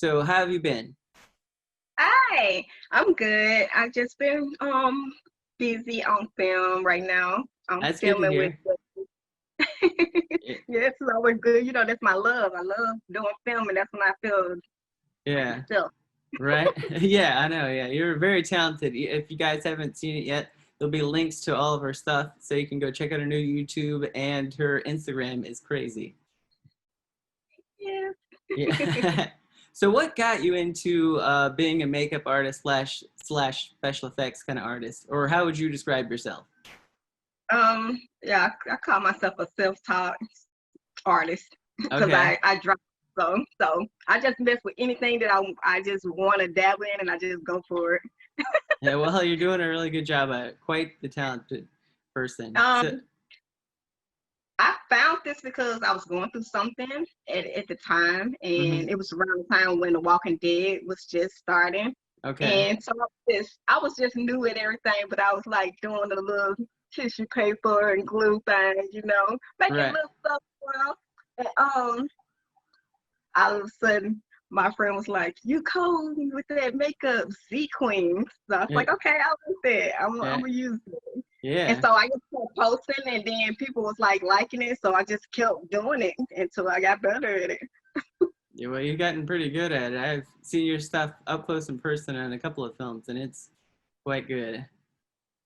So how have you been? Hi, I'm good. I've just been busy on film right now. I'm That's good to filming with hear. Y- yeah, it's always good. That's my love. I love doing filming. That's when I feel like Yeah, myself. right? Yeah, I know. Yeah, you're very talented. If you guys haven't seen it yet, there'll be links to all of her stuff so you can go check out her new YouTube, and her Instagram is crazy. Yeah. Yeah. So what got you into being a makeup artist slash special effects kind of artist, or how would you describe yourself? Yeah, I call myself a self-taught artist because Okay. I draw. So I just mess with anything that I just want to dabble in, and I just go for it. Yeah, well, you're doing a really good job at it. Quite the talented person. So, Um, I found this because I was going through something at the time, hmm and it was around the time when The Walking Dead was just starting. okay. And so I was just new at everything, but I was like doing the little tissue paper and glue thing, making Right. little stuff. Well, and all of a sudden, my friend was like, "You cold with that makeup, Z Queen." So I was Yeah. like, "Okay, I like that. I'm Yeah. gonna use it." And Yeah. so I just kept posting, and then people was like liking it, so I just kept doing it until I got better at it. Yeah, well, you've gotten pretty good at it. I've seen your stuff up close in person in a couple of films, and it's quite good.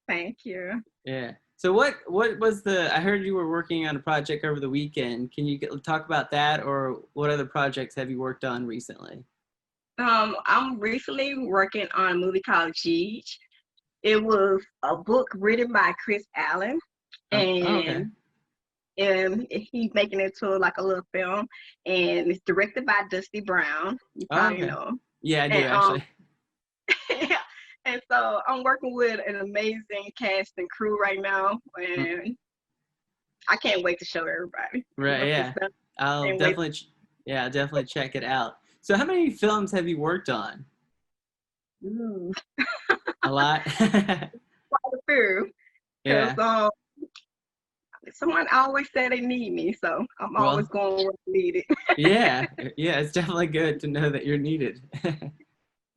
Thank you. Yeah. So what was the? I heard you were working on a project over the weekend. Can you talk about that, or what other projects have you worked on recently? I'm recently working on a movie called Cheech. It was a book written by Chris Allen, Oh, okay. and he's making it to like a little film, and it's directed by Dusty Brown. You Oh, probably okay. know. Yeah, I do And actually. yeah, and so I'm working with an amazing cast and crew right now, Mm, and I can't wait to show everybody. right. It's Yeah. I'll can't wait. definitely. Yeah, I'll definitely check it out. So, how many films have you worked on? Ooh, A lot. quite a few, because Yeah. someone always said they need me, so I'm always Well, going where I need it. yeah. Yeah, it's definitely good to know that you're needed.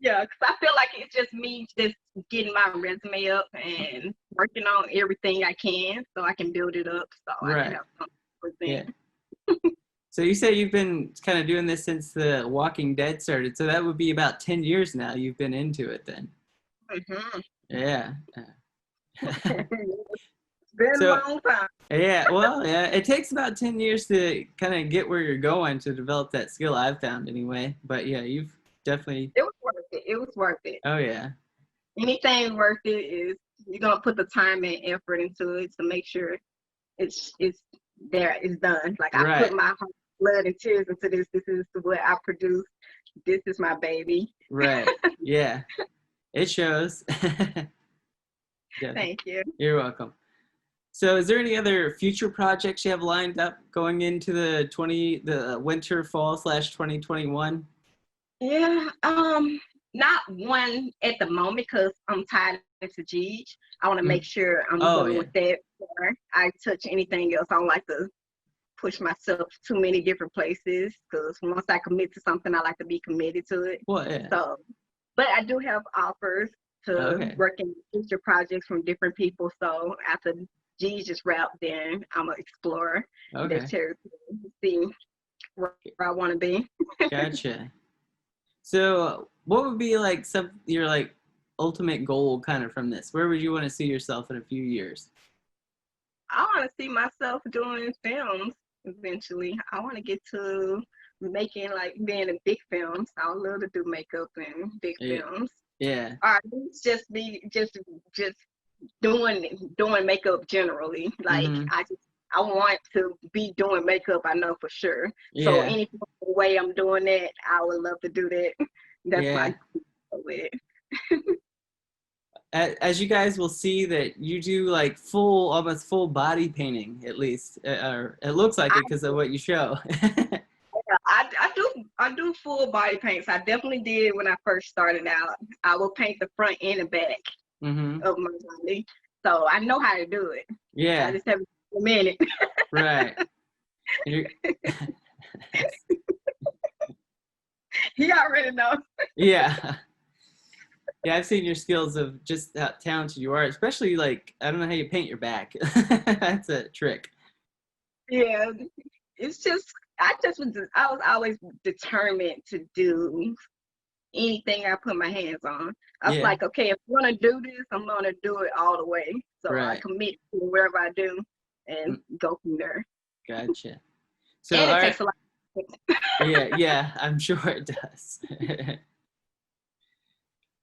Yeah, because I feel like it's just me just getting my resume up and working on everything I can so I can build it up so I can Right. have something to Yeah. present. So you say you've been kind of doing this since The Walking Dead started. So that would be about 10 years now you've been into it then. Hmm. Yeah. It's been a So, long time. yeah, well, yeah, it takes about 10 years to kind of get where you're going to develop that skill I've found anyway. But yeah, you've definitely, It was worth it. It was worth it. oh yeah. Anything worth it is you're gonna put the time and effort into it to make sure it's there, it's done. Like I put Right. my heart, blood, and tears into this. This is what I produce. This is my baby. Right. Yeah. It shows. Definitely. Thank you. You're welcome. So, is there any other future projects you have lined up going into the winter fall slash 2021? Yeah, not one at the moment because I'm tied into Geej. I want to make Mm. sure I'm Oh done yeah. with that before I touch anything else. I don't like to push myself too many different places because once I commit to something, I like to be committed to it. Well, yeah. So, but I do have offers to Okay. work in future projects from different people. So after Geej is wrapped, then I'm gonna explore that Okay. territory, see where I want to be. Gotcha. So, what would be like some your like ultimate goal kind of from this? Where would you want to see yourself in a few years? I want to see myself doing films eventually. I want to get to making like being in big films. I would love to do makeup in big Yeah. films. Yeah. Or at least just be just doing makeup generally. Like Mm-hmm. I want to be doing makeup. I know for sure. So Yeah. any way I'm doing that, I would love to do that. That's my Yeah. goal with it. As you guys will see that you do like full, almost full body painting at least, or it looks like I it because of what you show. I do full body paints. I definitely did when I first started out. I will paint the front and the back Mm-hmm. of my body. So I know how to do it. I Yeah. just haven't a minute. Right. You're, He already knows. Yeah. Yeah, I've seen your skills of just how talented you are, especially like I don't know how you paint your back. That's a trick. Yeah, it's just I was always determined to do anything I put my hands on. I was Yeah, like, okay, if I'm gonna do this, I'm gonna do it all the way. So I right. commit to whatever I do and Mm, go from there. gotcha. So, And it all right. takes a lot. Yeah, yeah, I'm sure it does.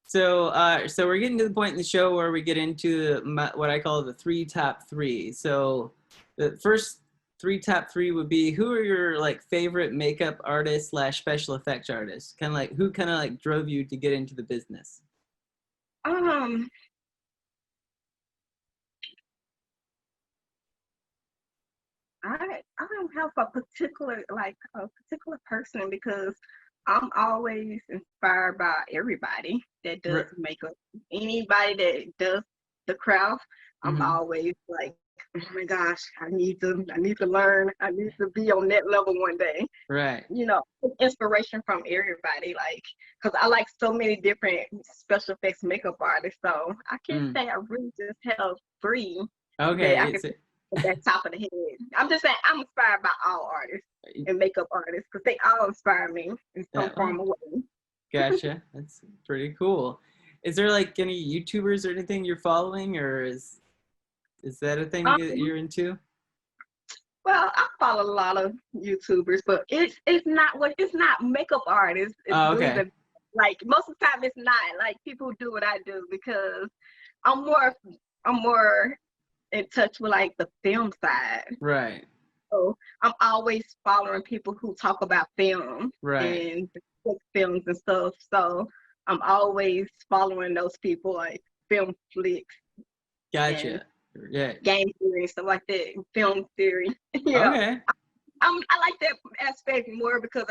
So we're getting to the point in the show where we get into what I call the three top three. So the first three top three would be who are your like favorite makeup artists slash special effects artists? Kind of like who kind of like drove you to get into the business? Um, I don't have a particular person because I'm always inspired by everybody that does Right. makeup. Anybody that does the craft, I'm Mm-hmm. always like, oh my gosh, I need to learn. I need to be on that level one day. Right. You know, inspiration from everybody, like, because I like so many different special effects makeup artists. So I can't Mm. say I really just have three that I Okay. can at that top of the head. I'm just saying I'm inspired by all artists and makeup artists because they all inspire me in some That form one. of way. Gotcha. That's pretty cool. Is there like any YouTubers or anything you're following, or is that a thing that Um, you're into? well, I follow a lot of YouTubers, but it's not makeup artists. Oh, Believe okay. it, like most of the time, it's not like people do what I do because I'm more I'm more in touch with like the film side. Right. So I'm always following people who talk about film Right. and films and stuff. So I'm always following those people like film flicks and Gotcha. Yeah. game theory and stuff like that, film theory. Yeah. Okay. I like that aspect more because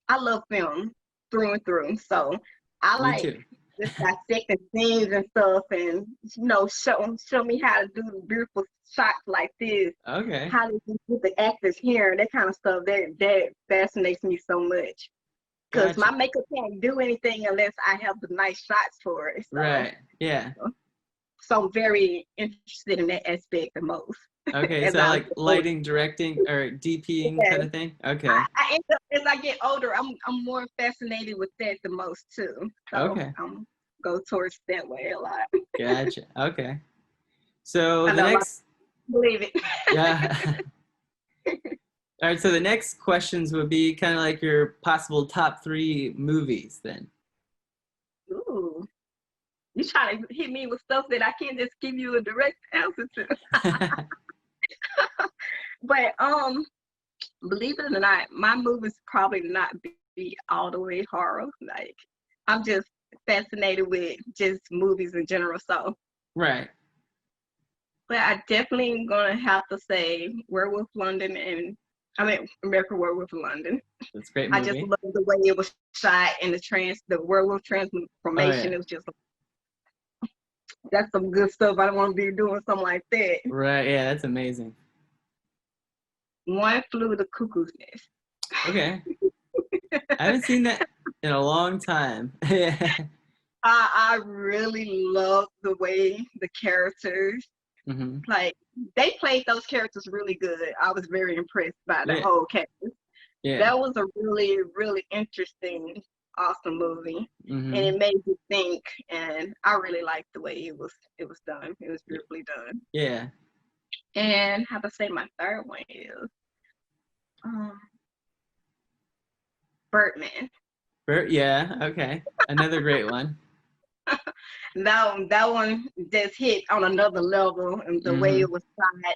I love film through and through. So I Me like too. just dissecting scenes and stuff and show me how to do beautiful shots like this. Okay. How do you get the actors here, that kind of stuff. That fascinates me so much. Because my Gotcha. makeup can't do anything unless I have the nice shots for it. Right. Yeah. So I'm very interested in that aspect the most Okay. as So I like get older. lighting, directing, or DPing Yeah. kind of thing. Okay. I end up as I get older, I'm more fascinated with that the most too. So Okay. I'm go towards that way a lot. Gotcha. Okay. So I the know a lot next, of people believe it. yeah. All right. So the next questions would be kind of like your possible top three movies then. Ooh, you trying to hit me with stuff that I can't just give you a direct answer to. But believe it or not, my movies probably not be all the way horror. Like I'm just fascinated with just movies in general. So, Right. but I definitely am gonna have to say Werewolf London and I mean American Werewolf in London. That's a great I just movie. love the way it was shot and the werewolf Oh transformation. yeah. It was just that's some good stuff. I don't want to be doing something like that. Right. Yeah. That's amazing. One Flew the Cuckoo's Nest. Okay. I haven't seen that in a long time. Yeah. I really love the way the characters, Hmm. like, they played those characters really good. I was very impressed by the Yeah. whole cast. Yeah. That was a really, really interesting, awesome movie. And Hmm. it made you think, and I really liked the way it was done. It was beautifully done. Yeah. And how to say my third one is um, Birdman. Yeah. Okay. Another great one. That one just hit on another level, and the way Hmm. it was shot,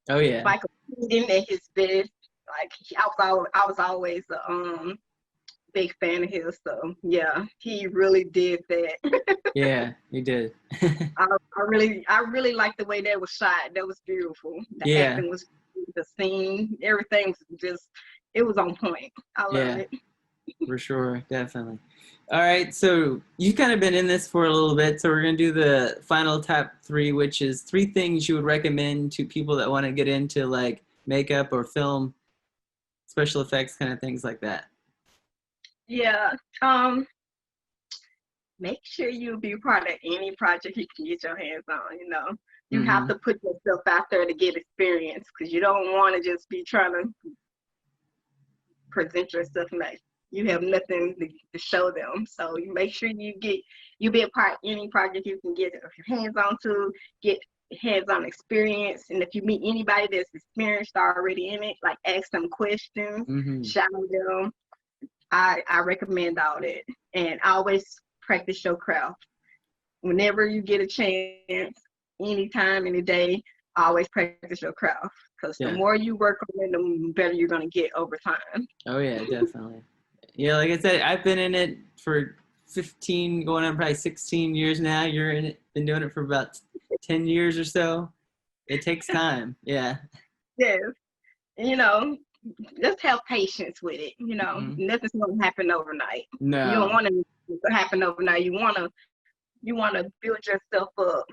Oh yeah. like him at his best. Like I was always a big fan of his. So yeah, he really did that. Yeah. You did. I really liked the way that was shot. That was beautiful. The Yeah. acting was, the scene, everything was just, it was on point. I love Yeah. it. For sure. Definitely. All right. So you've kind of been in this for a little bit. So we're gonna do the final top three, which is three things you would recommend to people that want to get into like makeup or film, special effects, kind of things like that. Yeah. Make sure you be part of any project you can get your hands on. You have Mm-hmm. to put yourself out there to get experience, because you don't want to just be trying to present yourself like you have nothing to show them. So you make sure you be a part of any project you can get your hands on to, get hands-on experience. And if you meet anybody that's experienced already in it, like ask them questions, Mm-hmm. shadow them. I recommend all that. And always practice your craft. Whenever you get a chance, anytime, any day, always practice your craft. Because the Yeah. more you work on it, the better you're going to get over time. Oh yeah, definitely. Yeah, like I said, I've been in it for 15, going on probably 16 years now. You're in it, been doing it for about 10 years or so. It takes time. Yeah. Yes. You know, just have patience with it. Hmm. Nothing's going to happen overnight. You don't No. want it to happen overnight. You want to build yourself up.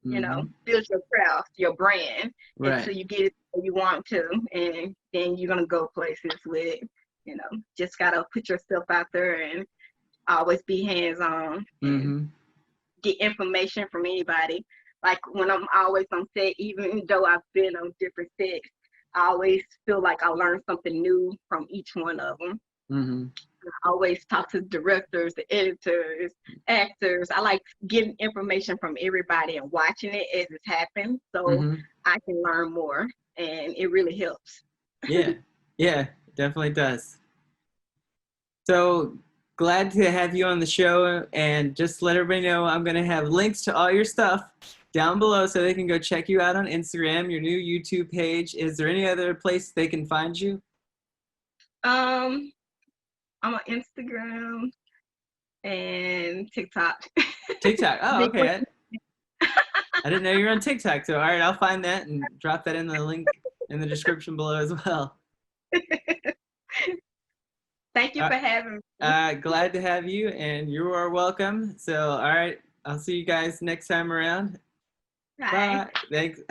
Hmm. Build your craft, your brand, Right. until you get it where you want to, and then you're gonna go places with it. Just gotta put yourself out there and always be hands on and Hmm. get information from anybody. Like when I'm always on set, even though I've been on different sets, I always feel like I learned something new from each one of them. Hmm. I always talk to directors, the editors, actors. I like getting information from everybody and watching it as it's happened, so Hmm. I can learn more, and it really helps. Yeah. Yeah, definitely does. So glad to have you on the show, and just let everybody know I'm going to have links to all your stuff down below so they can go check you out on Instagram, your new YouTube page. Is there any other place they can find you? Um, I'm on Instagram and TikTok. TikTok. Oh, Big one. okay. I didn't know you were on TikTok. So, all right, I'll find that and drop that in the link in the description below as well. Thank you Uh, for having me. glad to have you, and you are welcome. So, all right, I'll see you guys next time around. Bye. Bye. Thanks.